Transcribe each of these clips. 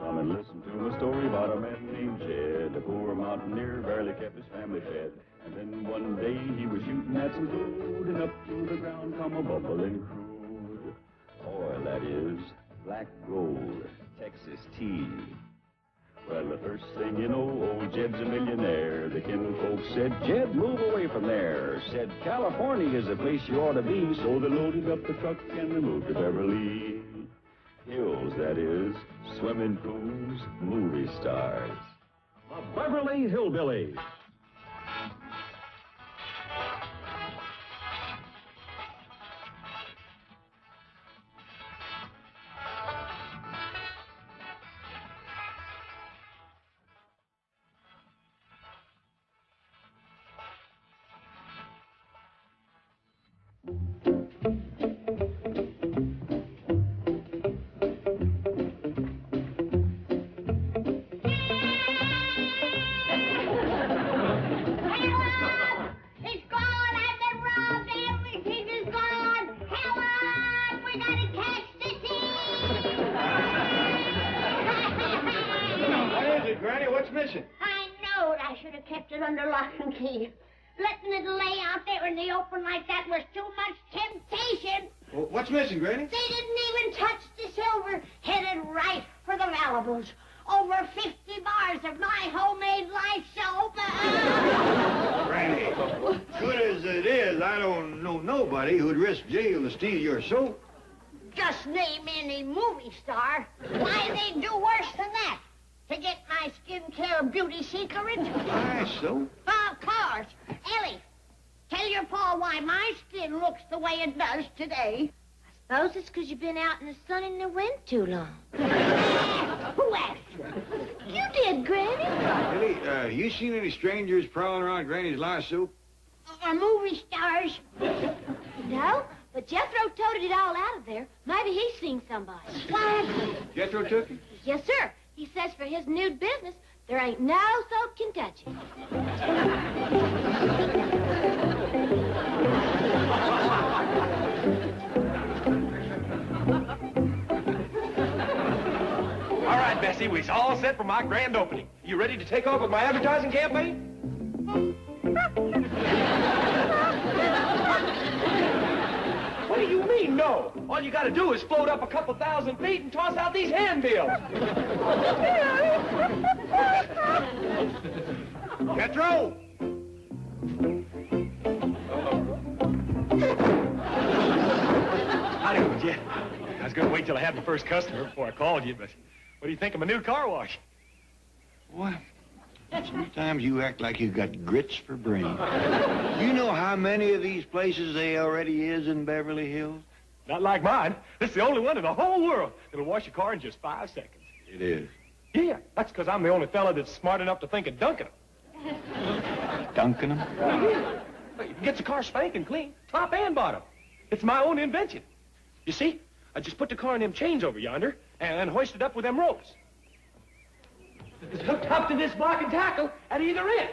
Come and listen to a story about a man named Jed. A poor mountaineer barely kept his family fed. And then one day he was shooting at some food, and up through the ground come a bubbling crude oil, that is, black gold, Texas tea. Well, the first thing you know, old Jed's a millionaire. The kinfolks said, Jed, move away from there. Said, California is the place you ought to be. So they loaded up the truck and they moved to Beverly Hills, that is, swimming pools, movie stars. The Beverly Hillbillies. Under lock and key. Letting it lay out there in the open like that was too much temptation. Well, what's missing, Granny? They didn't even touch the silver. Headed right for the valuables. Over 50 bars of my homemade light soap. Granny, good as it is, I don't know nobody who'd risk jail to steal your soap. Just name any movie star. Why, they'd do worse than that. To get my skincare beauty secret? My soap? Of course. Ellie, tell your pa why my skin looks the way it does today. I suppose it's because you've been out in the sun and the wind too long. Who asked you? You did, Granny. Ellie, you seen any strangers prowling around Granny's lye soap? Or movie stars? No, but Jethro toted it all out of there. Maybe he's seen somebody. What? Jethro took it? Yes, sir. He says for his nude business, there ain't no soap can touch it. All right, Bessie, we's all set for my grand opening. You ready to take off with my advertising campaign? What do you mean, no? All you gotta do is float up a couple 1,000 feet and toss out these handbills. Jethro! How do you, Jet? I was gonna wait till I had my first customer before I called you, but what do you think of my new car wash? What? Sometimes you act like you got grits for brain. You know how many of these places there already is in Beverly Hills? Not like mine. This is the only one in the whole world that'll wash your car in just 5 seconds. It is. Yeah, that's because I'm the only fella that's smart enough to think of dunking them. Dunking them? You can get your car spanking clean, top and bottom. It's my own invention. You see, I just put the car in them chains over yonder and hoist it up with them ropes. It's hooked up to this block and tackle at either end.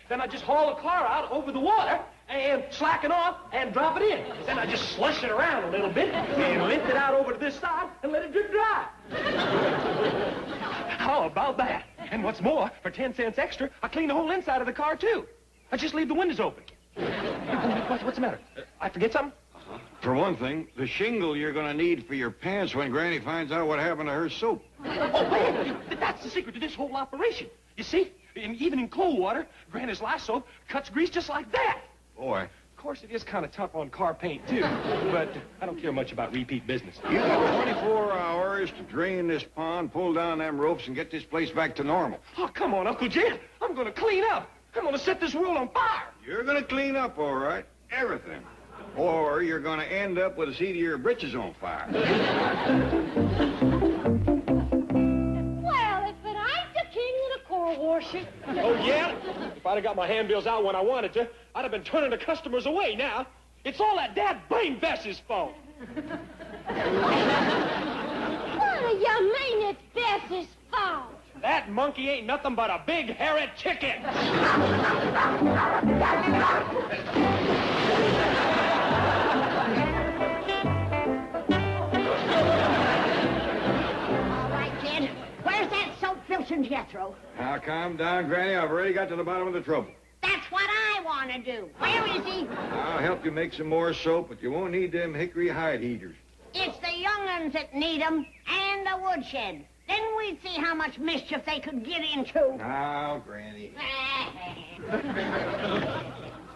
Then I just haul the car out over the water and slacken off and drop it in. Then I just slush it around a little bit and lift it out over to this side and let it drip dry. How about that? And what's more, for 10 cents extra, I clean the whole inside of the car, too. I just leave the windows open. What's the matter? I forget something? For one thing, the shingle you're going to need for your pants when Granny finds out what happened to her soap. Oh, wait, that's the secret to this whole operation. You see, even in cold water, Granny's lye soap cuts grease just like that. Boy. Of course, it is kind of tough on car paint, too, but I don't care much about repeat business. You got 24 hours to drain this pond, pull down them ropes, and get this place back to normal. Oh, come on, Uncle Jed. I'm going to clean up. I'm going to set this world on fire. You're going to clean up, all right. Everything. Or you're going to end up with a seat of your britches on fire. Well, if it ain't the king of the car washing. Oh, yeah? If I'd have got my handbills out when I wanted to, I'd have been turning the customers away now. It's all that dad-brain Bess's fault. What do you mean it's Bess's fault? That monkey ain't nothing but a big, hairy chicken. All right, kid. Where's that Jethro. Now, calm down, Granny. I've already got to the bottom of the trouble. That's what I want to do. Where is he? I'll help you make some more soap, but you won't need them hickory hide heaters. It's the young'uns that need 'em, and the woodshed. Then we'd see how much mischief they could get into. Now, Granny. I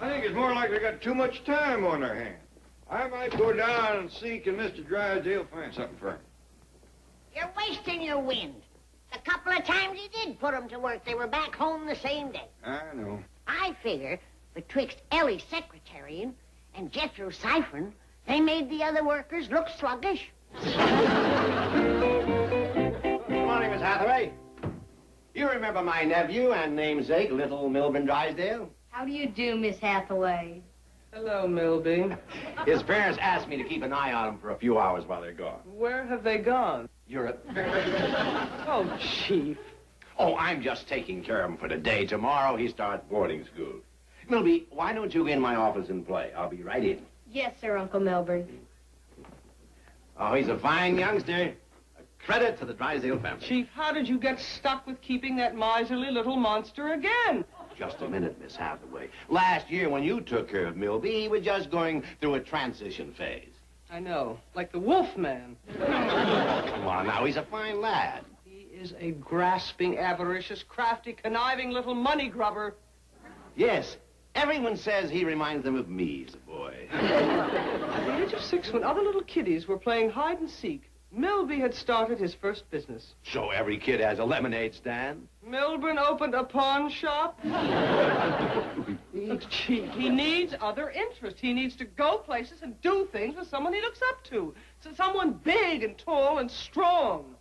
think it's more like they got too much time on their hands. I might go down and see can Mr. Drysdale find something for him. You're wasting your wind. The couple of times he did put 'em to work, they were back home the same day. I know. I figure betwixt Ellie's secretarying and Jethro's ciphering, they made the other workers look sluggish. Good morning, Miss Hathaway. You remember my nephew and namesake, little Milburn Drysdale? How do you do, Miss Hathaway? Hello, Milby. His parents asked me to keep an eye on him for a few hours while they're gone. Where have they gone? Europe. Oh, Chief. Oh, I'm just taking care of him for the day. Tomorrow he starts boarding school. Milby, why don't you in my office and play? I'll be right in. Yes, sir, Uncle Milburn. Oh, he's a fine youngster. A credit to the Drysdale family. Chief, how did you get stuck with keeping that miserly little monster again? Just a minute, Miss Hathaway. Last year when you took care of Milby, he was just going through a transition phase. I know, like the wolf man. Come on now, he's a fine lad. He is a grasping, avaricious, crafty, conniving little money grubber. Yes, everyone says he reminds them of me as a boy. At the age of 6, when other little kiddies were playing hide and seek, Milby had started his first business. So every kid has a lemonade stand? Milburn opened a pawn shop. Chief, he needs other interests. He needs to go places and do things with someone he looks up to. So someone big and tall and strong.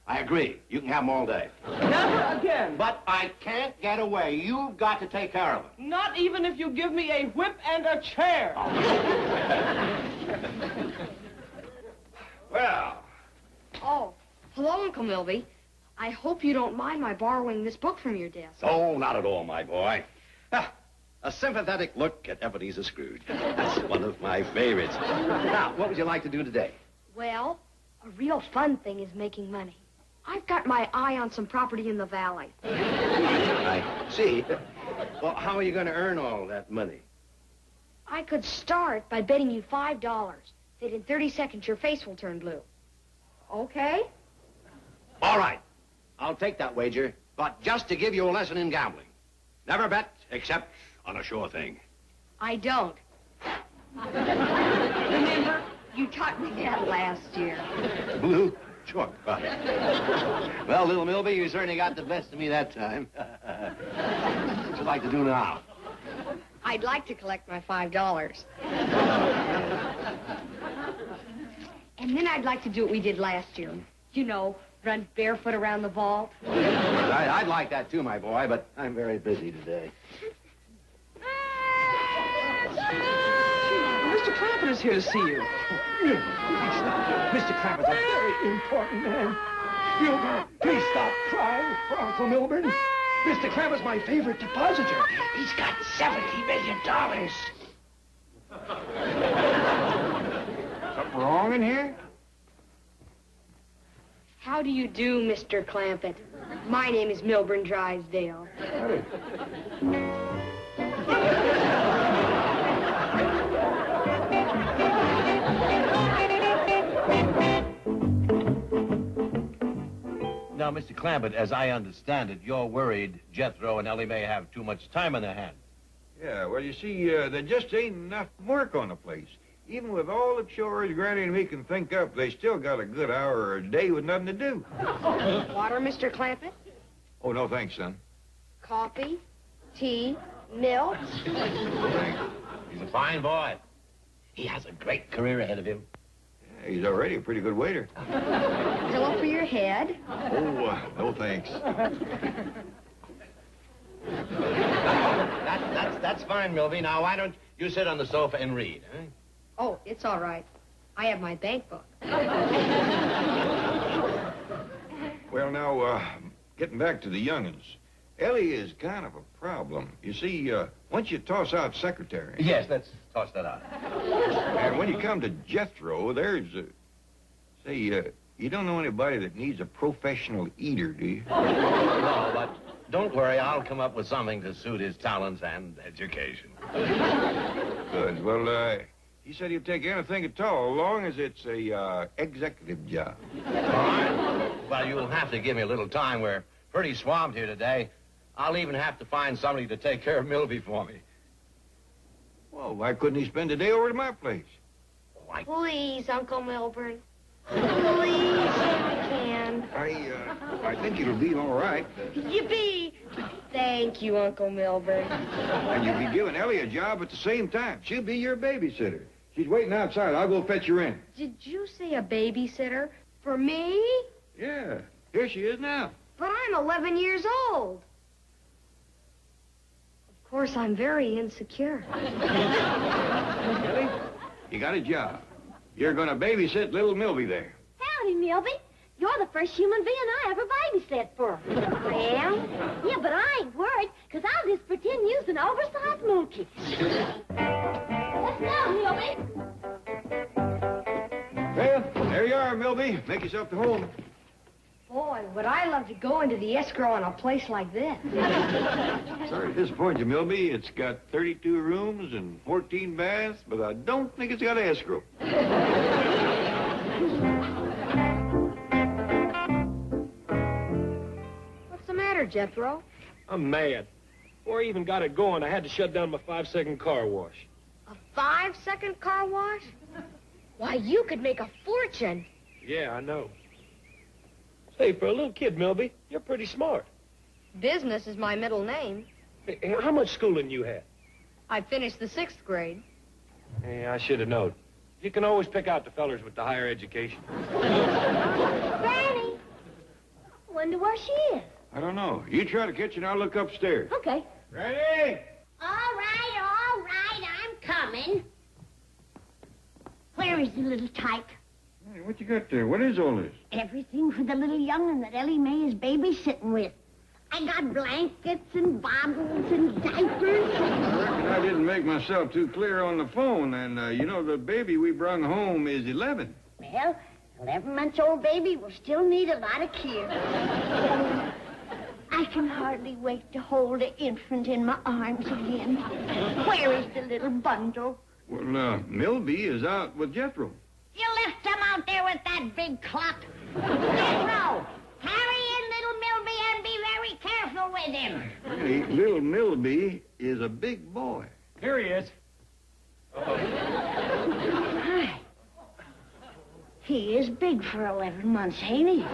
I agree. You can have him all day. Never again. But I can't get away. You've got to take care of him. Not even if you give me a whip and a chair. Well. Oh, hello, Uncle Milby. I hope you don't mind my borrowing this book from your desk. Oh, not at all, my boy. Ah, a sympathetic look at Ebenezer Scrooge. That's one of my favorites. Now, what would you like to do today? Well, a real fun thing is making money. I've got my eye on some property in the valley. I see. Well, how are you going to earn all that money? I could start by betting you $5 that in 30 seconds your face will turn blue. Okay? All right. I'll take that wager, but just to give you a lesson in gambling. Never bet except on a sure thing. I don't. Remember, you taught me that last year. Blue? Sure. Well, little Milby, you certainly got the best of me that time. What would you like to do now? I'd like to collect my $5. And then I'd like to do what we did last year. You know, run barefoot around the vault. I'd like that too, my boy, but I'm very busy today. Mr. Clampett is here to see you. Mr. Crampett's a very important man. Milburn, please stop crying for Uncle Milburn. Mr. Crampett's my favorite depositor. He's got $70 million. Something wrong in here? How do you do, Mr. Clampett? My name is Milburn Drysdale. Now, Mr. Clampett, as I understand it, you're worried Jethro and Ellie may have too much time on their hands. Yeah, well, you see, there just ain't enough work on the place. Even with all the chores Granny and me can think up, they still got a good hour a day with nothing to do. Water, Mr. Clampett? Oh, no thanks, son. Coffee? Tea? Milk? No thanks. He's a fine boy. He has a great career ahead of him. Yeah, he's already a pretty good waiter. Pillow for your head? Oh, no thanks. That's fine, Milby. Now, why don't you sit on the sofa and read, huh? Oh, it's all right. I have my bank book. Well, now, getting back to the young'uns. Ellie is kind of a problem. You see, once you toss out secretary... Yes, let's toss that out. And when you come to Jethro, there's... say, You don't know anybody that needs a professional eater, do you? No, but don't worry. I'll come up with something to suit his talents and education. Good. Well, he said he'll take anything at all, as long as it's a executive job. All right. Well, you'll have to give me a little time. We're pretty swamped here today. I'll even have to find somebody to take care of Milby for me. Well, why couldn't he spend the day over at my place? Please, Uncle Milburn. Please, if you can. I think it'll be all right. Yippee! Thank you, Uncle Milburn. And you'll be giving Ellie a job at the same time. She'll be your babysitter. She's waiting outside. I'll go fetch her in. Did you say a babysitter? For me? Yeah. Here she is now. But I'm 11 years old. Of course, I'm very insecure. Ellie, you got a job. You're going to babysit little Milby there. Howdy, Milby. You're the first human being I ever babysat for. Well? Yeah, but I ain't worried, because I'll just pretend you's an oversized monkey. Let's go, Milby. Well, there you are, Milby. Make yourself to home. Boy, would I love to go into the escrow in a place like this. Sorry to disappoint you, Milby. It's got 32 rooms and 14 baths, but I don't think it's got an escrow. What's the matter, Jethro? I'm mad. Before I even got it going, I had to shut down my 5-second car wash. A 5-second car wash? Why, you could make a fortune. Yeah, I know. Hey, for a little kid, Milby, you're pretty smart. Business is my middle name. Hey, how much schooling you had? I finished the 6th grade. Hey, I should have known. You can always pick out the fellers with the higher education. Granny. I wonder where she is. I don't know. You try the kitchen, I'll look upstairs. Okay. Ready? All right, I'm coming. Where is the little tyke? Hey, what you got there? What is all this? Everything for the little young'un that Ellie Mae is babysitting with. I got blankets and bottles and diapers. I reckon I didn't make myself too clear on the phone, and, you know, the baby we brung home is 11. Well, 11-month-old baby will still need a lot of care. I can hardly wait to hold the infant in my arms again. Where is the little bundle? Well, Milby is out with Jethro. You left him out there with that big clock. Jethro, carry in little Milby and be very careful with him. Hey, little Milby is a big boy. Here he is. Hi. He is big for 11 months, ain't he?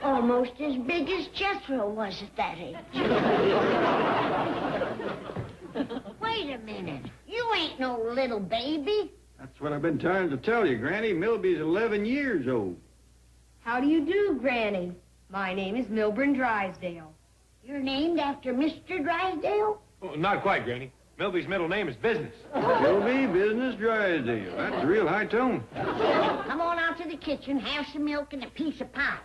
Almost as big as Jethro was at that age. Wait a minute. You ain't no little baby. That's what I've been trying to tell you, Granny. Milby's 11 years old. How do you do, Granny? My name is Milburn Drysdale. You're named after Mr. Drysdale? Oh, not quite, Granny. Milby's middle name is Business. Milby Business Drysdale. That's a real high tone. Come on out to the kitchen, have some milk and a piece of pie.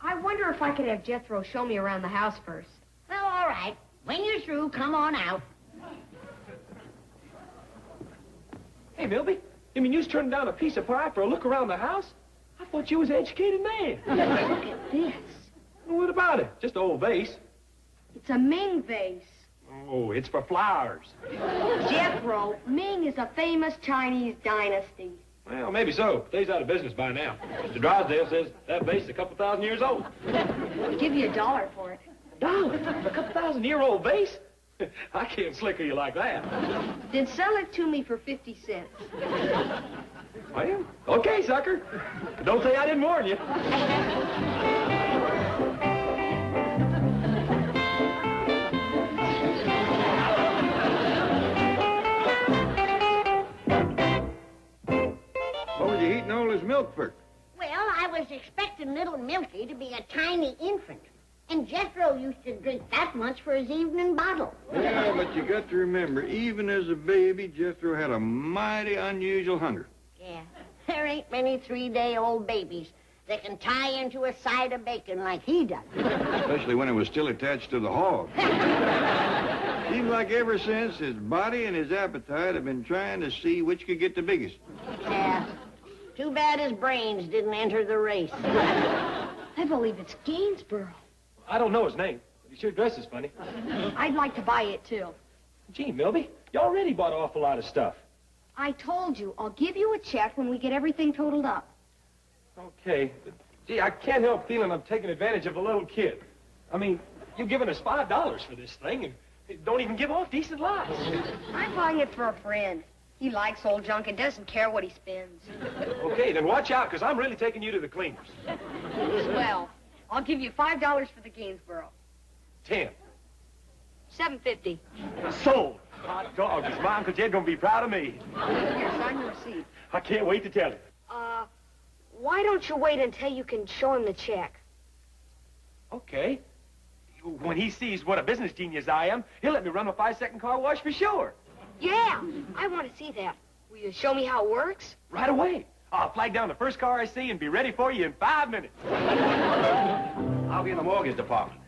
I wonder if I could have Jethro show me around the house first. Well, all right. When you're through, come on out. Hey, Milby, you mean you was turning down a piece of pie for a look around the house? I thought you was an educated man. Look at this. Well, what about it? Just an old vase. It's a Ming vase. Oh, it's for flowers. Jethro, Ming is a famous Chinese dynasty. Well, maybe so. They's out of business by now. Mr. Drysdale says that vase is a couple thousand years old. I'll give you $1 for it. $1? A couple thousand-year-old vase? I can't slicker you like that. Then sell it to me for 50 cents. Well, okay, sucker. Don't say I didn't warn you. What was you heating all this milk for? Well, I was expecting little Milky to be a tiny infant. And Jethro used to drink that much for his evening bottle. Yeah, but you got to remember, even as a baby, Jethro had a mighty unusual hunger. Yeah, there ain't many 3-day-old babies that can tie into a side of bacon like he does. Especially when it was still attached to the hog. Seems like ever since, his body and his appetite have been trying to see which could get the biggest. Yeah. Too bad his brains didn't enter the race. I believe it's Gainsborough. I don't know his name, but he sure dresses funny. I'd like to buy it, too. Gee, Milby, you already bought an awful lot of stuff. I told you, I'll give you a check when we get everything totaled up. Okay. But, gee, I can't help feeling I'm taking advantage of a little kid. I mean, you've given us $5 for this thing, and don't even give off decent lots. I'm buying it for a friend. He likes old junk and doesn't care what he spends. Okay, then watch out, because I'm really taking you to the cleaners. Well, I'll give you $5 for the Gainsborough. 10. $7.50. Sold. Hot dog, is my Uncle Jed gonna be proud of me. Here, sign your receipt. I can't wait to tell him. Why don't you wait until you can show him the check? Okay. When he sees what a business genius I am, he'll let me run a 5-second car wash for sure. Yeah, I want to see that. Will you show me how it works? Right away. I'll flag down the first car I see and be ready for you in 5 minutes. I'll be in the mortgage department.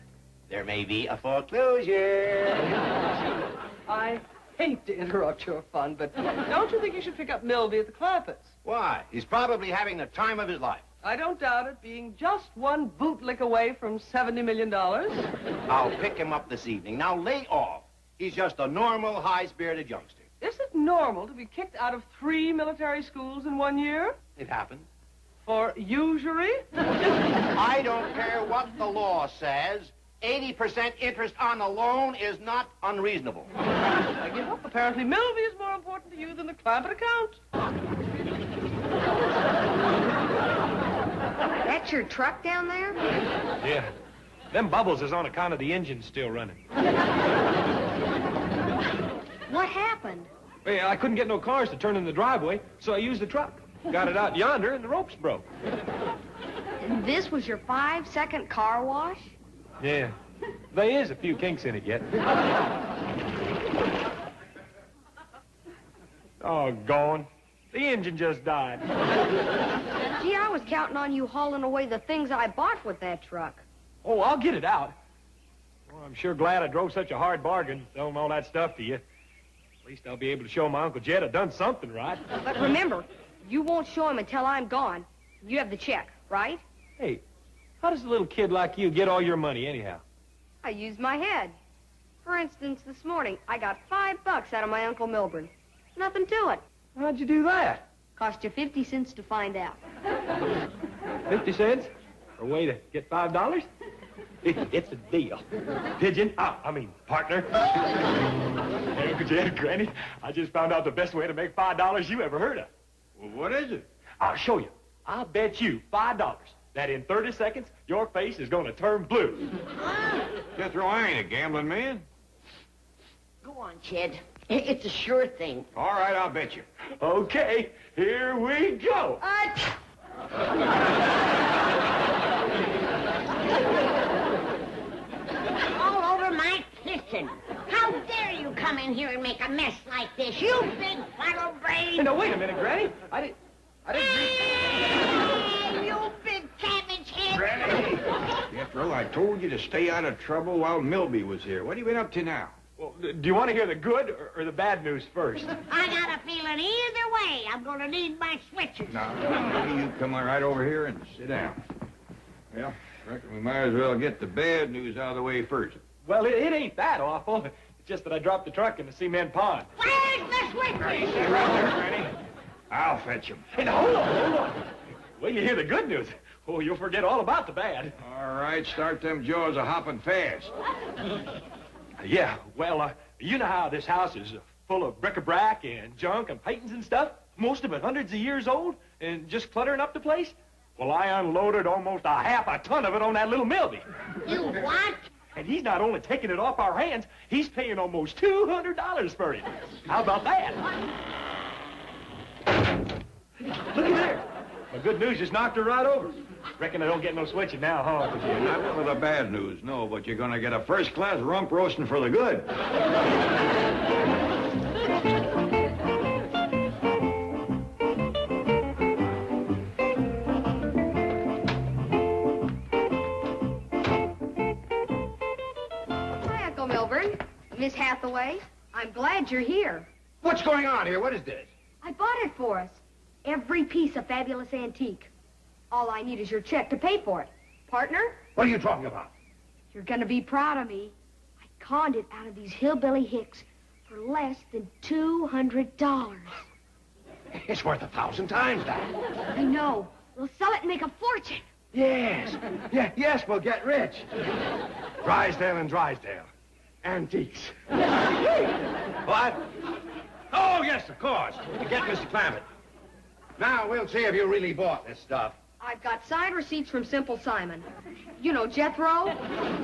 There may be a foreclosure. I hate to interrupt your fun, but don't you think you should pick up Milby at the Clampetts? Why? He's probably having the time of his life. I don't doubt it, being just one bootlick away from $70 million. I'll pick him up this evening. Now lay off. He's just a normal, high-spirited youngster. Is it normal to be kicked out of 3 military schools in 1 year? It happened. For usury? I don't care what the law says. 80% interest on a loan is not unreasonable. I give up. Apparently, Milby is more important to you than the Clampett account. That's your truck down there? Yeah. Them bubbles is on account of the engine still running. What happened? Well, I couldn't get no cars to turn in the driveway, so I used the truck. Got it out yonder, and the ropes broke. And this was your 5-second car wash? Yeah. There is a few kinks in it yet. Oh, gone. The engine just died. Gee, I was counting on you hauling away the things I bought with that truck. Oh, I'll get it out. Well, I'm sure glad I drove such a hard bargain, selling all that stuff to you. At least I'll be able to show my Uncle Jed I've done something right. But remember, you won't show him until I'm gone. You have the check, right? Hey, how does a little kid like you get all your money anyhow? I use my head. For instance, this morning, I got $5 out of my Uncle Milburn. Nothing to it. How'd you do that? Cost you 50 cents to find out. 50 cents? For a way to get $5? It's a deal. Pigeon, I mean, partner. Hey, Uncle Jed, Granny, I just found out the best way to make $5 you ever heard of. Well, what is it? I'll show you. I'll bet you $5 that in 30 seconds, your face is going to turn blue. Jethro, I ain't a gambling man. Go on, Ched. It's a sure thing. All right, I'll bet you. Okay, here we go. All over my kitchen. How dare you come in here and make a mess like this, you big funnel brain! Hey, now, wait a minute, Granny. I didn't Hey, you big cabbage head! Granny! Jethro, I told you to stay out of trouble while Milby was here. What have you been up to now? Well, do you want to hear the good or the bad news first? I got a feeling either way I'm going to need my switches. No, you come on right over here and sit down. Well, I reckon we might as well get the bad news out of the way first. Well, it ain't that awful. It's just that I dropped the truck in the cement pond. Where's the switches? Sit right there, Granny. I'll fetch him. Hey, now, hold on. Wait till you hear the good news. Oh, you'll forget all about the bad. All right, start them jaws a-hopping fast. Yeah, well, you know how this house is full of bric-a-brac and junk and paintings and stuff? Most of it hundreds of years old and just cluttering up the place? Well, I unloaded almost a half a ton of it on that little Milby. You what? And he's not only taking it off our hands, he's paying almost $200 for it. How about that? Look at there. The good news just knocked her right over. Reckon I don't get no switching now, huh? Not for the bad news, no, but you're going to get a first-class rump roasting for the good. Hi, Uncle Milburn. Miss Hathaway. I'm glad you're here. What's going on here? What is this? I bought it for us. Every piece a fabulous antique. All I need is your check to pay for it. Partner? What are you talking about? You're gonna be proud of me. I conned it out of these hillbilly hicks for less than $200. It's worth 1,000 times that. I know. We'll sell it and make a fortune. Yes. Yes, we'll get rich. Drysdale and Drysdale. Antiques. What? Oh, yes, of course. To get Mr. Clammett. Now, we'll see if you really bought this stuff. I've got signed receipts from Simple Simon. You know Jethro?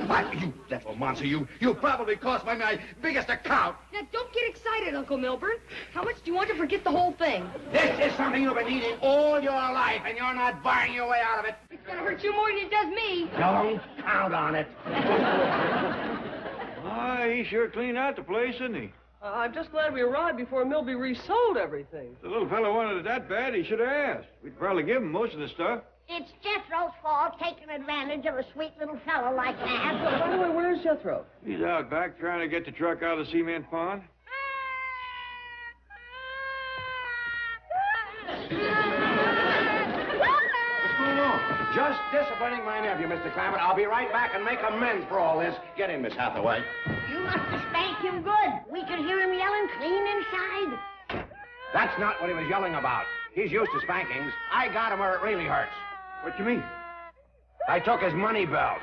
Why, you little monster, you probably cost my biggest account. Now, don't get excited, Uncle Milburn. How much do you want to forget the whole thing? This is something you've been needing all your life, and you're not buying your way out of it. It's gonna hurt you more than it does me. Don't count on it. He sure cleaned out the place, didn't he? I'm just glad we arrived before Milby resold everything. If the little fellow wanted it that bad, he should have asked. We'd probably give him most of the stuff. It's Jethro's fault taking advantage of a sweet little fellow like that. By the way, where's Jethro? He's out back trying to get the truck out of the cement pond. What's going on? Just disciplining my nephew, Mr. Clammett. I'll be right back and make amends for all this. Get in, Miss Hathaway. You must have spanked him good. We could hear him yelling clean inside. That's not what he was yelling about. He's used to spankings. I got him where it really hurts. What you mean? I took his money belt.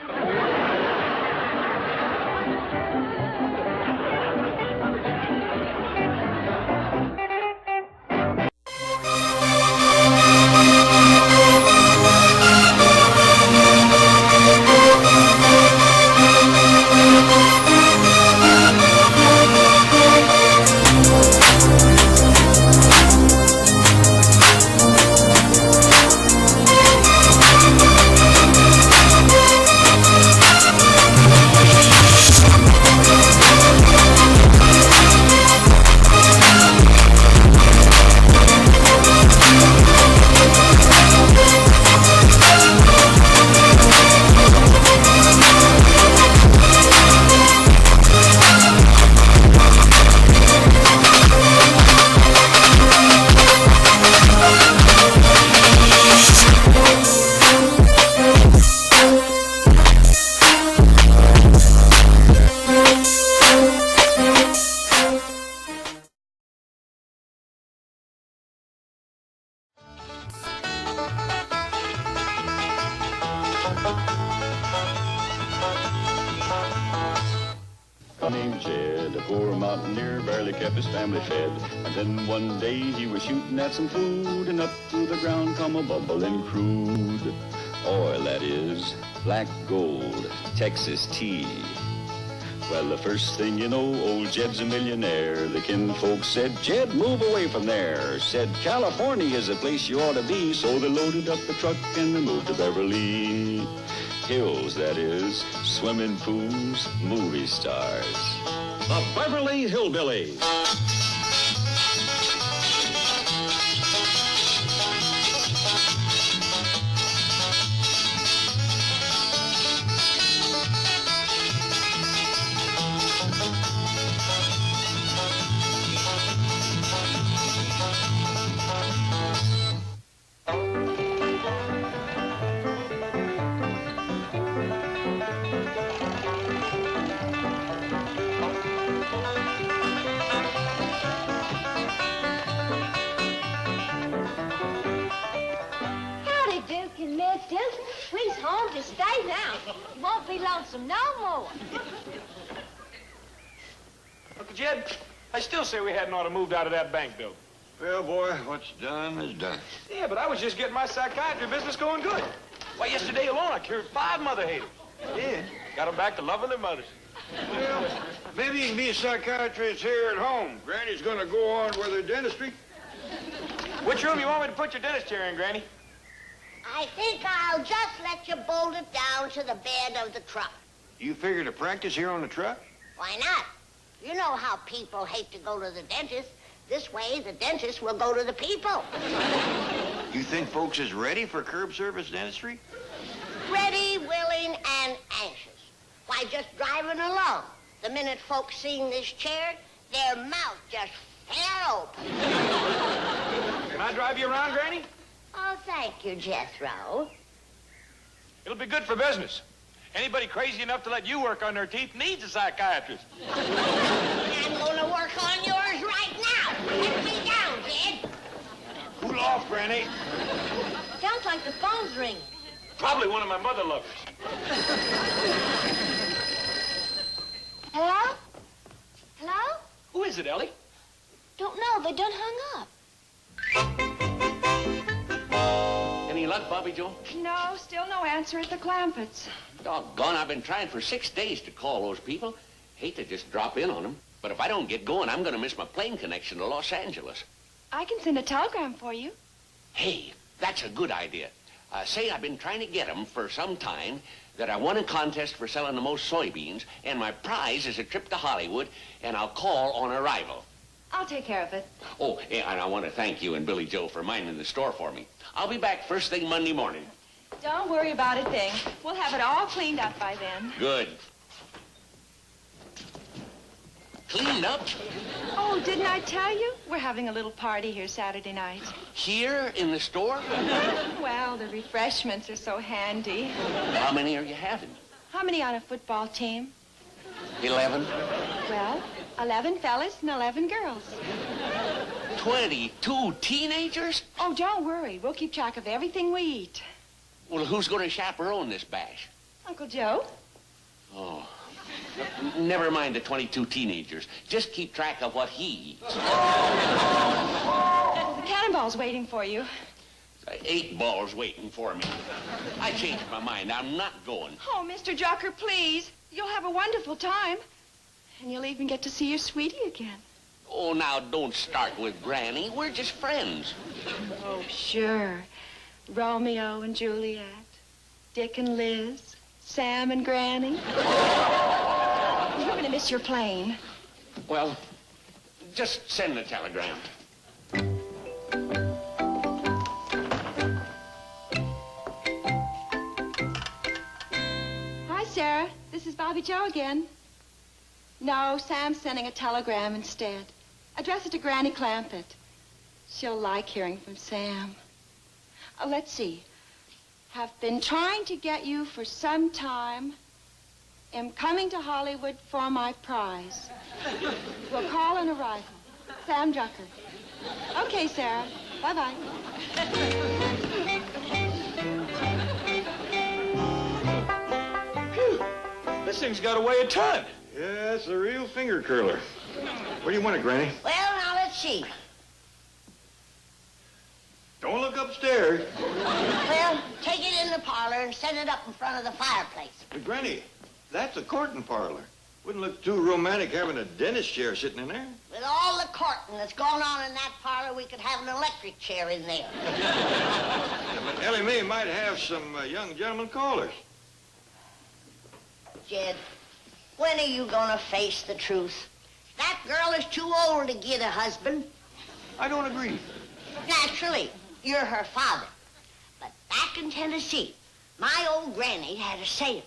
Named Jed, a poor mountaineer, barely kept his family fed. And then one day he was shooting at some food, and up through the ground come a bubbling crude oil, that is, black gold, Texas tea. Well, the first thing you know, old Jed's a millionaire. The kinfolks said, Jed, move away from there. Said, California is the place you ought to be. So they loaded up the truck and they moved to Beverly Hills, that is, swimming pools, movie stars. The Beverly Hillbillies. We's home to stay now. You won't be lonesome no more. Uncle Jed, I still say we hadn't ought to moved out of that bank building. Well, boy, what's done is done. Yeah, but I was just getting my psychiatry business going good. Why, yesterday alone, I cured 5 mother haters. Yeah. Got them back to loving their mothers. Well, maybe you can be a psychiatrist here at home. Granny's gonna go on with her dentistry. Which room you want me to put your dentist chair in, Granny? I think I'll just let you bolt it down to the bed of the truck. You figure to practice here on the truck? Why not? You know how people hate to go to the dentist. This way, the dentist will go to the people. You think folks is ready for curb service dentistry? Ready, willing, and anxious. Why, just driving along. The minute folks seen this chair, their mouth just fell open. Can I drive you around, Granny? Oh, thank you, Jethro. It'll be good for business. Anybody crazy enough to let you work on their teeth needs a psychiatrist. I'm going to work on yours right now. Let me down, Jed. Cool off, Granny. Sounds like the phone's ringing. Probably one of my mother lovers. Hello? Hello? Who is it, Ellie? Don't know. They done hung up. Any luck, Bobby Joe? No, still no answer at the Clampets. Doggone, I've been trying for 6 days to call those people. Hate to just drop in on them. But if I don't get going, I'm going to miss my plane connection to Los Angeles. I can send a telegram for you. Hey, that's a good idea. Say I've been trying to get them for some time, that I won a contest for selling the most soybeans, and my prize is a trip to Hollywood, and I'll call on arrival. I'll take care of it. Oh, and I want to thank you and Billy Joe for minding the store for me. I'll be back first thing Monday morning. Don't worry about a thing. We'll have it all cleaned up by then. Good. Cleaned up? Oh, didn't I tell you? We're having a little party here Saturday night. Here in the store? Well, the refreshments are so handy. How many are you having? How many on a football team? 11. Well, 11 fellas and 11 girls. 22 teenagers? Oh, don't worry. We'll keep track of everything we eat. Well, who's going to chaperone this bash? Uncle Joe? Oh. Never mind the 22 teenagers. Just keep track of what he eats. The cannonball's waiting for you. 8 balls waiting for me. I changed my mind. I'm not going. Oh, Mr. Drucker, please. You'll have a wonderful time. And you'll even get to see your sweetie again. Oh, now, don't start with Granny. We're just friends. Oh, sure. Romeo and Juliet, Dick and Liz, Sam and Granny. You're going to miss your plane. Well, just send the telegram. Hi, Sarah. This is Bobby Joe again. No, Sam's sending a telegram instead. Address it to Granny Clampett. She'll like hearing from Sam. Let's see. Have been trying to get you for some time. Am coming to Hollywood for my prize. We'll call on arrival. Sam Drucker. Okay, Sarah. Bye-bye. This thing's got to weigh a ton. Yeah, it's a real finger curler. Where do you want it, Granny? Well, now, let's see. Don't look upstairs. Well, take it in the parlor and set it up in front of the fireplace. But, Granny, that's a courting parlor. Wouldn't look too romantic having a dentist chair sitting in there. With all the courting that's going on in that parlor, we could have an electric chair in there. But Ellie Mae might have some young gentlemen callers. Jed, when are you going to face the truth? That girl is too old to get a husband. I don't agree. Naturally, you're her father. But back in Tennessee, my old granny had a saying.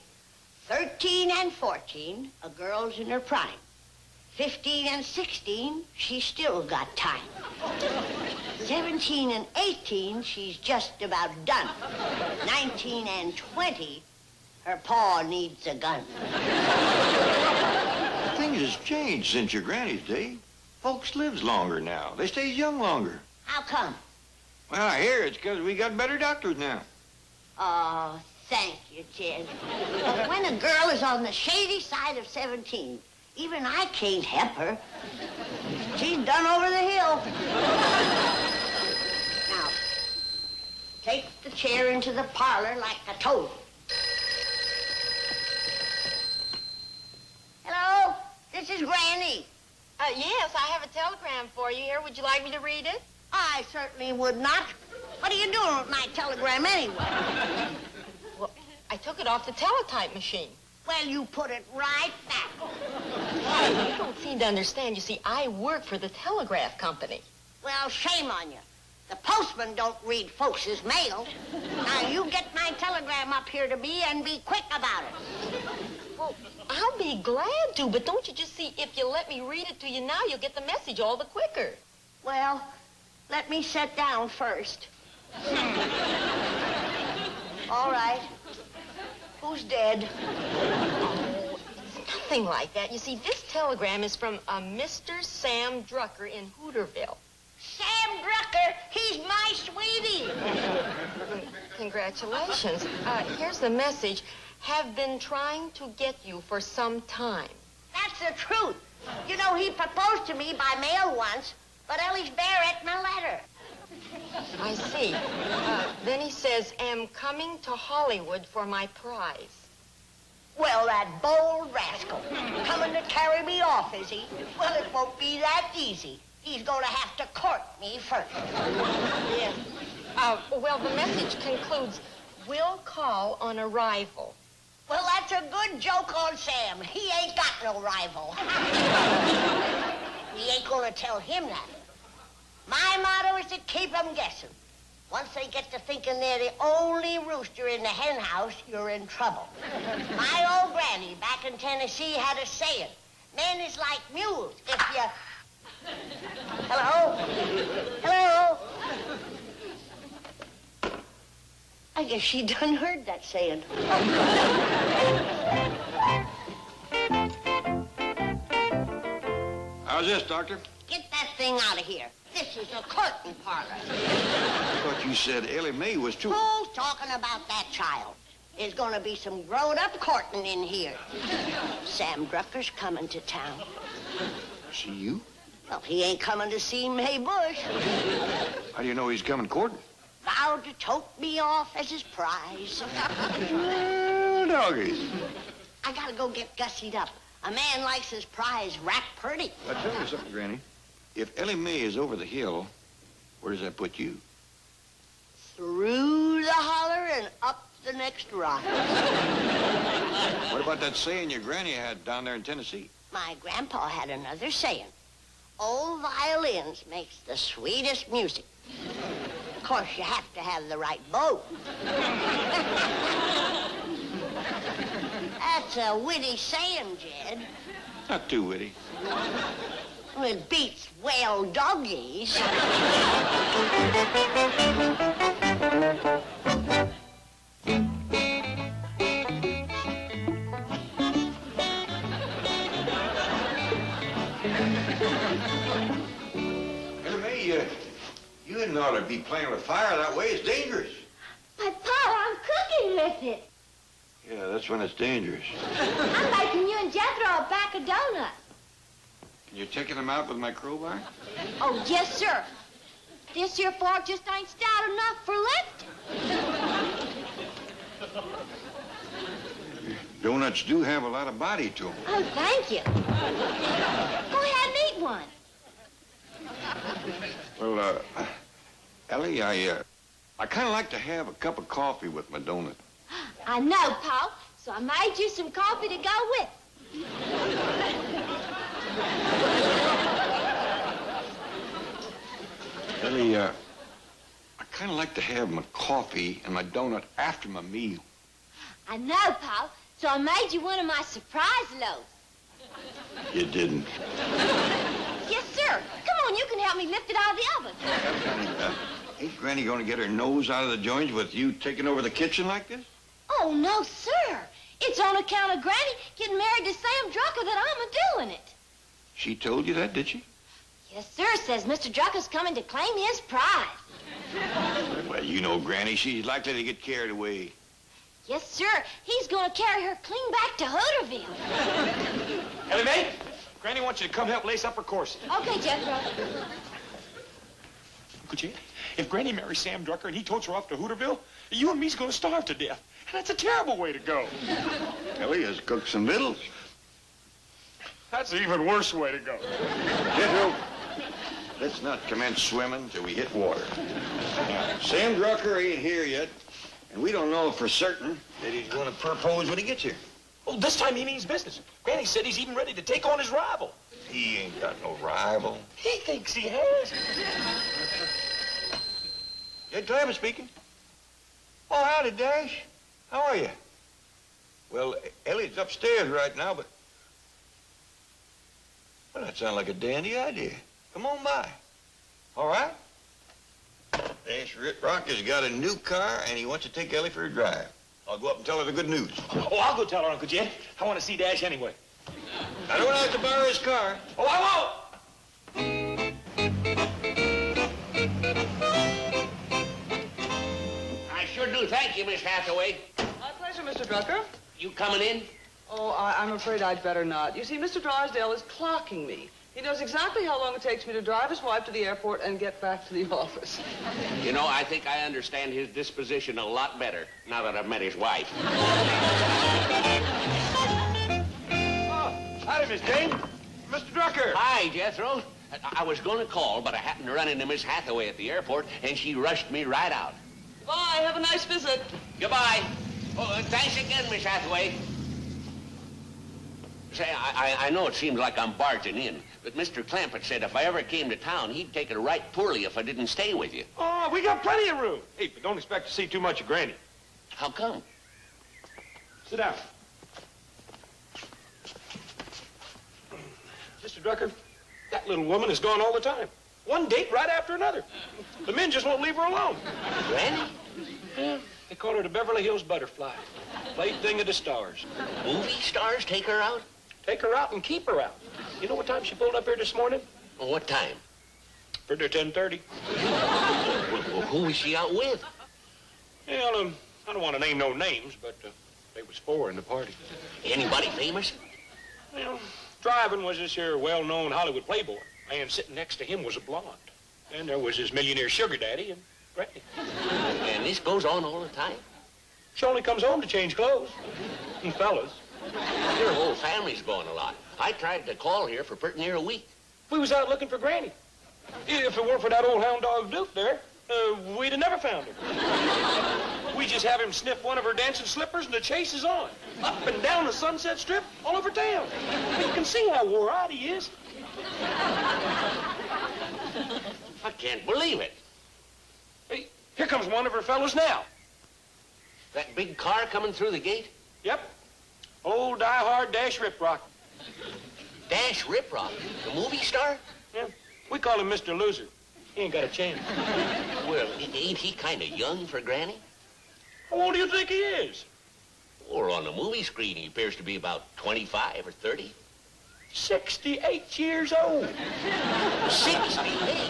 13 and 14, a girl's in her prime. 15 and 16, she's still got time. 17 and 18, she's just about done. 19 and 20, her paw needs a gun. Things has changed since your granny's day. Folks lives longer now. They stays young longer. How come? Well, I hear it's because we got better doctors now. Oh, thank you, Jed. But when a girl is on the shady side of 17, even I can't help her. She's done over the hill. Now, take the chair into the parlor like I told you. Hello, this is Granny. Yes, I have a telegram for you here. Would you like me to read it? I certainly would not. What are you doing with my telegram anyway? Well, I took it off the teletype machine. Well, you put it right back. You don't seem to understand. You see, I work for the telegraph company. Well, shame on you. The postman don't read folks' mail. Now, you get my telegram up here to me and be quick about it. Well, I'll be glad to, but don't you just see, if you let me read it to you now, you'll get the message all the quicker. Well, let me sit down first. All right. Who's dead? Oh, it's nothing like that. You see, this telegram is from a Mr. Sam Drucker in Hooterville. Sam Drucker, he's my sweetie. Congratulations. Here's the message. Have been trying to get you for some time. That's the truth. You know, he proposed to me by mail once, but Ellie's Barrett my letter. I see. Then he says, am coming to Hollywood for my prize. Well, that bold rascal. Coming to carry me off, is he? Well, it won't be that easy. He's going to have to court me first. Yes. Well, the message concludes, will call on arrival. Well, that's a good joke on Sam. He ain't got no rival. We ain't going to tell him that. My motto is to keep 'em guessing. Once they get to thinking they're the only rooster in the hen house, you're in trouble. My old granny back in Tennessee had a saying, men is like mules. If you... Hello? Hello? I guess she done heard that saying. How's this, Doctor? Get that thing out of here. This is a curtain parlor. I thought you said Ellie Mae was too... Who's talking about that child? There's gonna be some grown-up courting in here. Sam Drucker's coming to town. See you? Well, he ain't coming to see Mae Bush. How do you know he's coming courting? Vowed to tote me off as his prize. Doggies. I gotta go get gussied up. A man likes his prize wrapped pretty. I tell you something, Granny. If Ellie Mae is over the hill, where does that put you? Through the holler and up the next rock. What about that saying your granny had down there in Tennessee? My grandpa had another saying. Old violins makes the sweetest music. Of course, you have to have the right bow. That's a witty saying, Jed. Not too witty. Well, it beats whale doggies. Ellie Mae, you didn't ought to be playing with fire that way. It's dangerous. But, Pa, I'm cooking with it. Yeah, that's when it's dangerous. I'm making you and Jethro a pack of donuts. And you're taking them out with my crowbar? Oh, yes, sir. This here fork just ain't stout enough for lifting. Donuts do have a lot of body to them. Oh, thank you. Go ahead and eat one. Well, Ellie, I kind of like to have a cup of coffee with my donut. I know, Pa, so I made you some coffee to go with. Ellie, I kind of like to have my coffee and my donut after my meal. I know, Pa, so I made you one of my surprise loaves. You didn't. Yes, sir. Come on, you can help me lift it out of the oven. Ain't Granny going to get her nose out of the joints with you taking over the kitchen like this? Oh, no, sir. It's on account of Granny getting married to Sam Drucker that I'm a-doing it. She told you that, did she? Yes, sir. Says Mr. Drucker's coming to claim his prize. Well, you know Granny. She's likely to get carried away. Yes, sir. He's going to carry her clean back to Hooterville. Ellie Mae, Granny wants you to come help lace up her corset. Okay, Jethro. Uncle Jed, if Granny marries Sam Drucker and he totes her off to Hooterville, you and me's going to starve to death. And that's a terrible way to go. Ellie has cooked some victuals. That's an even worse way to go. Jethro, let's not commence swimming till we hit water. Sam Drucker ain't here yet, and we don't know for certain that he's going to propose when he gets here. Well, this time he means business. Granny said he's even ready to take on his rival. He ain't got no rival. He thinks he has. Jed Clement speaking. Oh, howdy, Dash. How are you? Well, Ellie's upstairs right now, but... Well, that sounds like a dandy idea. Come on by. All right? Dash Ritrock has got a new car, and he wants to take Ellie for a drive. I'll go up and tell her the good news. Oh, I'll go tell her, Uncle Jed. I want to see Dash anyway. I don't have to borrow his car. Oh, I won't! I sure do thank you, Miss Hathaway. My pleasure, Mr. Drucker. You coming in? Oh, I'm afraid I'd better not. You see, Mr. Drysdale is clocking me. He knows exactly how long it takes me to drive his wife to the airport and get back to the office. You know, I think I understand his disposition a lot better now that I've met his wife. Howdy, Miss Jane. Mr. Drucker. Hi, Jethro. I was going to call, but I happened to run into Miss Hathaway at the airport, and she rushed me right out. Bye. Have a nice visit. Goodbye. Oh, thanks again, Miss Hathaway. Say, I know it seems like I'm barging in, but Mr. Clampett said if I ever came to town, he'd take it right poorly if I didn't stay with you. Oh, we got plenty of room. Hey, but don't expect to see too much of Granny. How come? Sit down. Mr. Drucker, that little woman is gone all the time. One date right after another. The men just won't leave her alone. Granny? Yeah, they call her the Beverly Hills Butterfly. Plaything of the stars. Movie stars take her out? Take her out and keep her out. You know what time she pulled up here this morning? Well, what time? For 10:30. Well, who was she out with? Well, I don't want to name no names, but there was 4 in the party. Anybody famous? Well, driving was this here well-known Hollywood playboy. Man sitting next to him was a blonde. And there was his millionaire sugar daddy and Granny. And this goes on all the time. She only comes home to change clothes. And fellas. Your whole family's going a lot. I tried to call here for pretty near a week. We was out looking for Granny. If it weren't for that old hound dog Duke there, we'd have never found her. We just have him sniff one of her dancing slippers and the chase is on. Up and down the Sunset Strip, all over town. You can see how wore out he is. I can't believe it. Hey, here comes one of her fellows now. That big car coming through the gate? Yep. Old die-hard Dash Riprock. Dash Riprock? The movie star? Yeah. We call him Mr. Loser. He ain't got a chance. Well, ain't he kind of young for Granny? How old do you think he is? Or on the movie screen, he appears to be about 25 or 30. 68 years old. 68?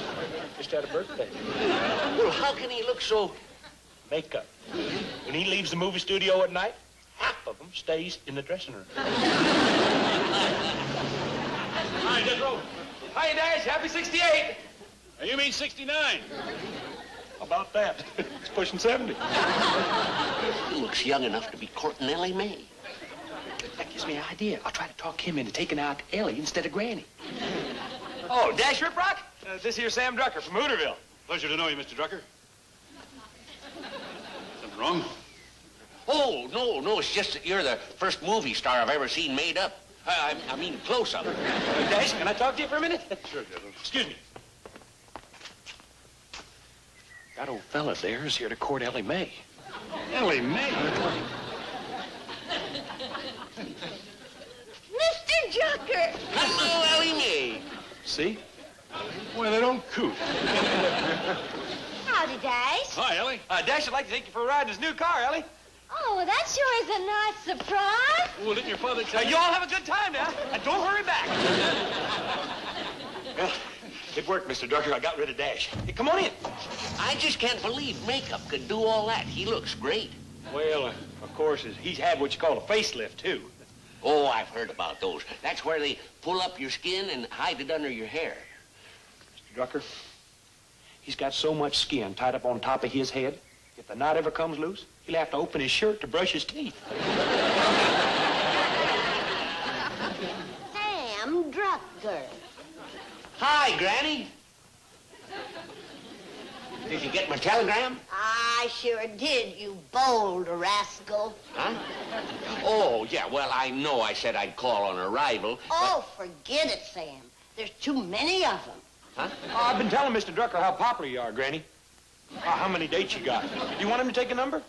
Just had a birthday. Well, how can he look so... Makeup. When he leaves the movie studio at night, half of them stays in the dressing room. Hi, Jethro. Hi, Dash. Happy 68. You mean 69? How about that? It's pushing 70. He looks young enough to be courting Ellie Mae. That gives me an idea. I'll try to talk him into taking out Ellie instead of Granny. Oh, Dash Riprock? This here's Sam Drucker from Hooterville. Pleasure to know you, Mr. Drucker. Something wrong? Oh, no, it's just that you're the first movie star I've ever seen made up. I mean, close up. Dash, can I talk to you for a minute? Sure, General. Excuse me. That old fella there is here to court Ellie Mae. Ellie Mae? Mr. Drucker! Hello, Ellie Mae. See? Well, they don't coot. Howdy, Dash. Hi, Ellie. Dash would like to take you for a ride in his new car, Ellie. Oh, well, that sure is a nice surprise. Well, didn't your father tell You all have a good time now, and don't hurry back. Well, it worked, Mr. Drucker. I got rid of Dash. Hey, come on in. I just can't believe makeup could do all that. He looks great. Well, of course, he's had what you call a facelift, too. Oh, I've heard about those. That's where they pull up your skin and hide it under your hair. Mr. Drucker, he's got so much skin tied up on top of his head, if the knot ever comes loose, he'll have to open his shirt to brush his teeth. Sam Drucker. Hi, Granny. Did you get my telegram? I sure did, you bold rascal. Huh? Oh, yeah, well, I know I said I'd call on arrival. Oh, forget it, Sam. There's too many of them. Huh? Oh, I've been telling Mr. Drucker how popular you are, Granny. How many dates you got? Do you want him to take a number?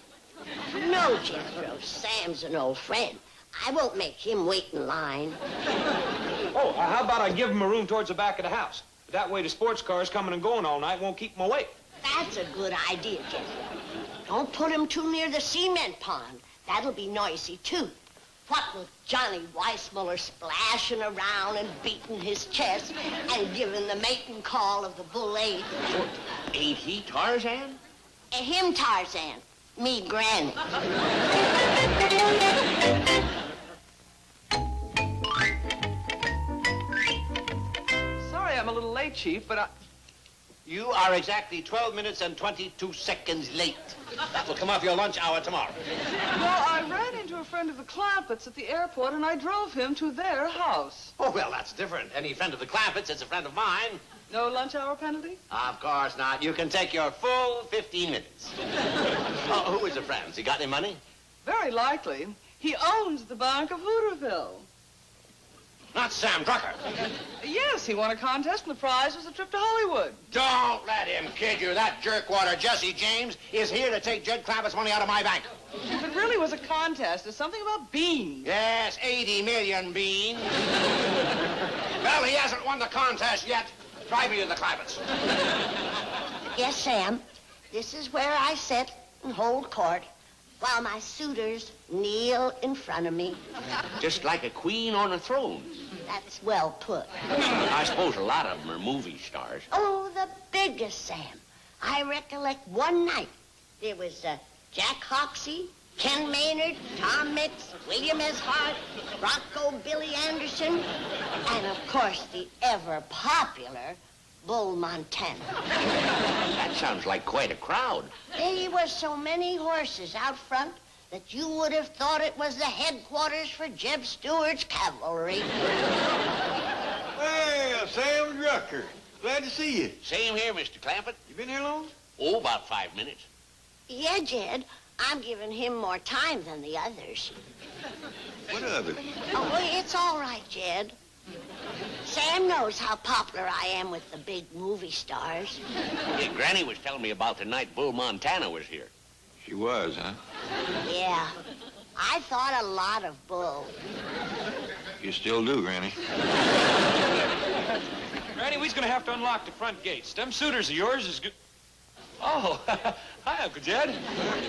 No, Jethro. Sam's an old friend. I won't make him wait in line. Oh, how about I give him a room towards the back of the house? That way the sports cars coming and going all night won't keep him awake. That's a good idea, Jethro. Don't put him too near the cement pond. That'll be noisy, too. What with Johnny Weissmuller splashing around and beating his chest and giving the mating call of the bull ape. Ain't he Tarzan? Him Tarzan, me Granny. Sorry I'm a little late, Chief, but You are exactly 12 minutes and 22 seconds late. That will come off your lunch hour tomorrow. Well, I ran into a friend of the Clampetts at the airport, and I drove him to their house. Oh, well, that's different. Any friend of the Clampetts is a friend of mine. No lunch hour penalty? Of course not. You can take your full 15 minutes. Oh, who is a friend? Has he got any money? Very likely. He owns the Bank of Hooterville. Not Sam Drucker. Yes, he won a contest, and the prize was a trip to Hollywood. Don't let him kid you. That jerkwater Jesse James is here to take Jed Clampet's money out of my bank. If it really was a contest, there's something about beans. Yes, 80 million beans. Well, he hasn't won the contest yet. Drive me to the Clampetts. Yes, Sam. This is where I sit and hold court while my suitors kneel in front of me. Just like a queen on a throne. That's well put. I suppose a lot of them are movie stars. Oh, the biggest, Sam. I recollect one night there was Jack Hoxie, Ken Maynard, Tom Mix, William S. Hart, Rocco Billy Anderson, and, of course, the ever-popular Bull Montana. That sounds like quite a crowd. There were so many horses out front that you would have thought it was the headquarters for Jeb Stuart's cavalry. Well, Sam Drucker. Glad to see you. Same here, Mr. Clampett. You been here long? Oh, about 5 minutes. Yeah, Jed. I'm giving him more time than the others. What others? Oh, it's all right, Jed. Sam knows how popular I am with the big movie stars. Yeah, Granny was telling me about the night Bull Montana was here. She was, huh? Yeah. I thought a lot of Bull. You still do, Granny. Granny, we's gonna have to unlock the front gates. Them suitors of yours is good. Oh, hi, Uncle Jed.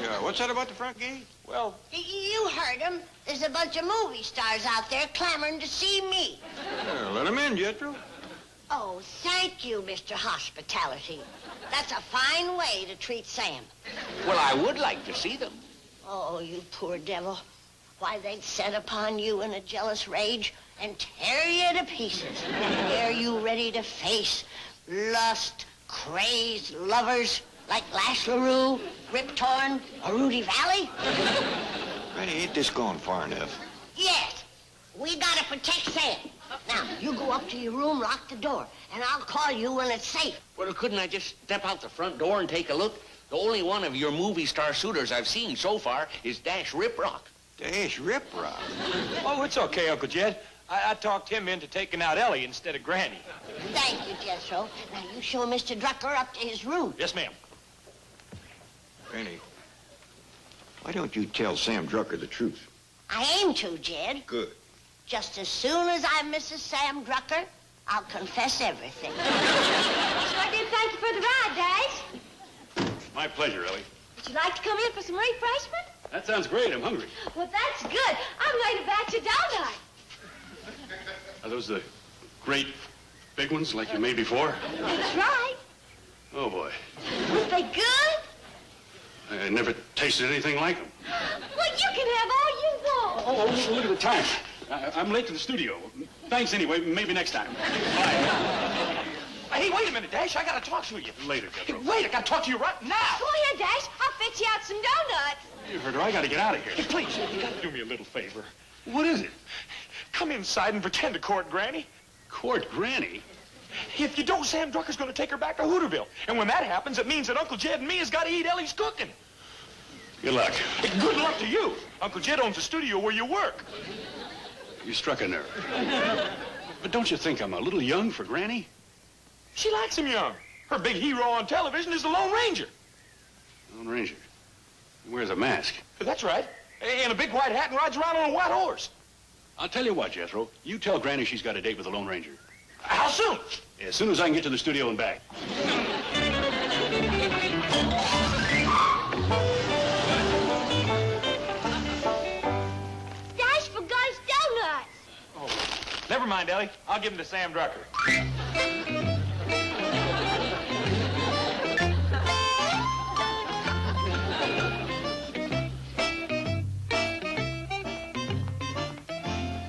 Yeah, what's that about the front gate? Well, You heard him. There's a bunch of movie stars out there clamoring to see me. Yeah, let him in, Jethro. Oh, thank you, Mr. Hospitality. That's a fine way to treat Sam. Well, I would like to see them. Oh, you poor devil. Why, they'd set upon you in a jealous rage and tear you to pieces. Are you ready to face lust, crazed lovers like Lash LaRue, Rip Torn, or Rudy Valley? Granny, ain't this gone far enough? Yes. We gotta protect Sam. Now, you go up to your room, lock the door, and I'll call you when it's safe. Well, couldn't I just step out the front door and take a look? The only one of your movie star suitors I've seen so far is Dash Riprock. Dash Riprock? oh, it's okay, Uncle Jed. I talked him into taking out Ellie instead of Granny. Thank you, Jethro. Now, you show Mr. Drucker up to his room. Yes, ma'am. Granny, why don't you tell Sam Drucker the truth? I aim to, Jed. Good. Just as soon as I'm Mrs. Sam Drucker, I'll confess everything. I did thank you for the ride, Dash. My pleasure, Ellie. Would you like to come in for some refreshment? That sounds great. I'm hungry. Well, that's good. I made a batch of donuts. Are those the great big ones like you made before? That's right. Oh, boy. Was they good? I never tasted anything like them. Well, you can have all you want. Oh, look at the time. I'm late to the studio. Thanks anyway. Maybe next time. Bye. Hey, wait a minute, Dash. I gotta talk to you. Later, Hey, Jethro. wait, I gotta talk to you right now. Go ahead, Dash. I'll fetch you out some donuts. You heard her. I gotta get out of here. Hey, please, you gotta do me a little favor. What is it? Come inside and pretend to court Granny. Court Granny? If you don't, Sam Drucker's gonna take her back to Hooterville. And when that happens, it means that Uncle Jed and me has got to eat Ellie's cooking. Good luck. Hey, good luck to you. Uncle Jed owns the studio where you work. You struck a nerve. But don't you think I'm a little young for Granny? She likes him young. Her big hero on television is the Lone Ranger. Lone Ranger. He wears a mask. That's right. And a big white hat and rides around on a white horse. I'll tell you what, Jethro. You tell Granny she's got a date with the Lone Ranger. How soon? As soon as I can get to the studio and back. Dash forgot his donuts. Oh, never mind, Ellie. I'll give them to Sam Drucker.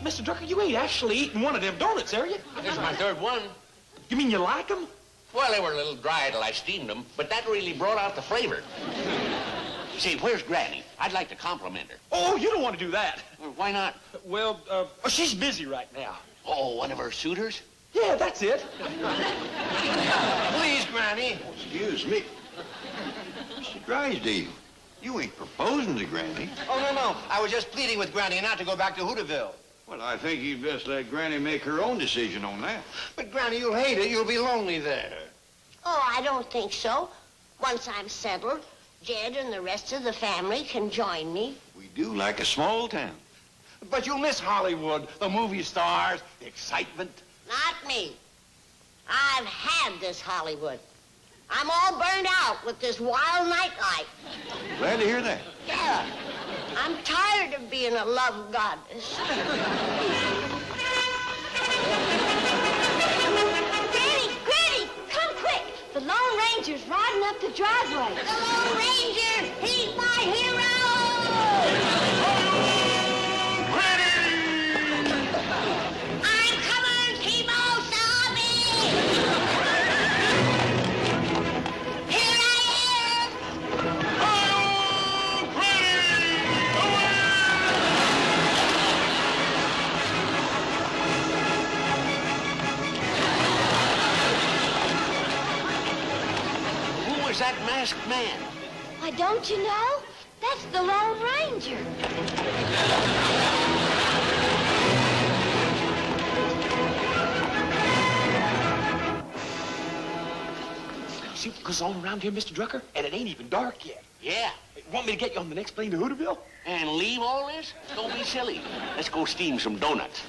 Mr. Drucker, you ain't actually eating one of them donuts, are you? This is my third one. You mean you like them? Well, they were a little dry till I steamed them, but that really brought out the flavor. Say, where's Granny? I'd like to compliment her. Oh, you don't want to do that. Well, why not? Well, she's busy right now. Oh, one of her suitors? Yeah, that's it. Please, Granny. Excuse me. Mr. Drysdale, you ain't proposing to Granny. Oh, no. I was just pleading with Granny not to go back to Hooterville. Well, I think you'd best let Granny make her own decision on that. But, Granny, you'll hate it. You'll be lonely there. Oh, I don't think so. Once I'm settled, Jed and the rest of the family can join me. We do like a small town. But you'll miss Hollywood, the movie stars, the excitement. Not me. I've had this Hollywood. I'm all burned out with this wild nightlife. Glad to hear that. Yeah. I'm tired of being a love goddess. Granny, come quick. The Lone Ranger's riding up the driveway. The Lone Ranger, he's my hero! I'm coming, Kemo-sabe! Here I am! Who was that masked man? Why, don't you know? That's the Lone Ranger. See what goes on around here, Mr. Drucker? And it ain't even dark yet. Yeah. Want me to get you on the next plane to Hooterville? And leave all this? Don't be silly. Let's go steam some donuts.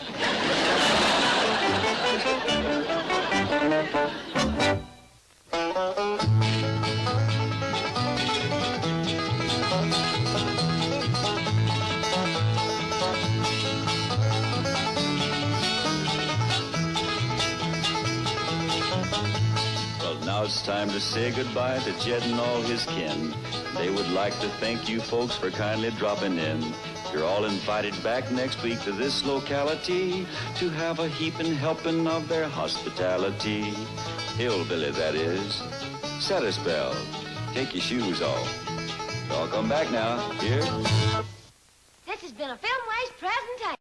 Well, now it's time to say goodbye to Jed and all his kin. They would like to thank you folks for kindly dropping in. You're all invited back next week to this locality to have a heaping helping of their hospitality. Hillbilly, that is. Set a spell. Take your shoes off. Y'all come back now. Here. This has been a Filmways presentation.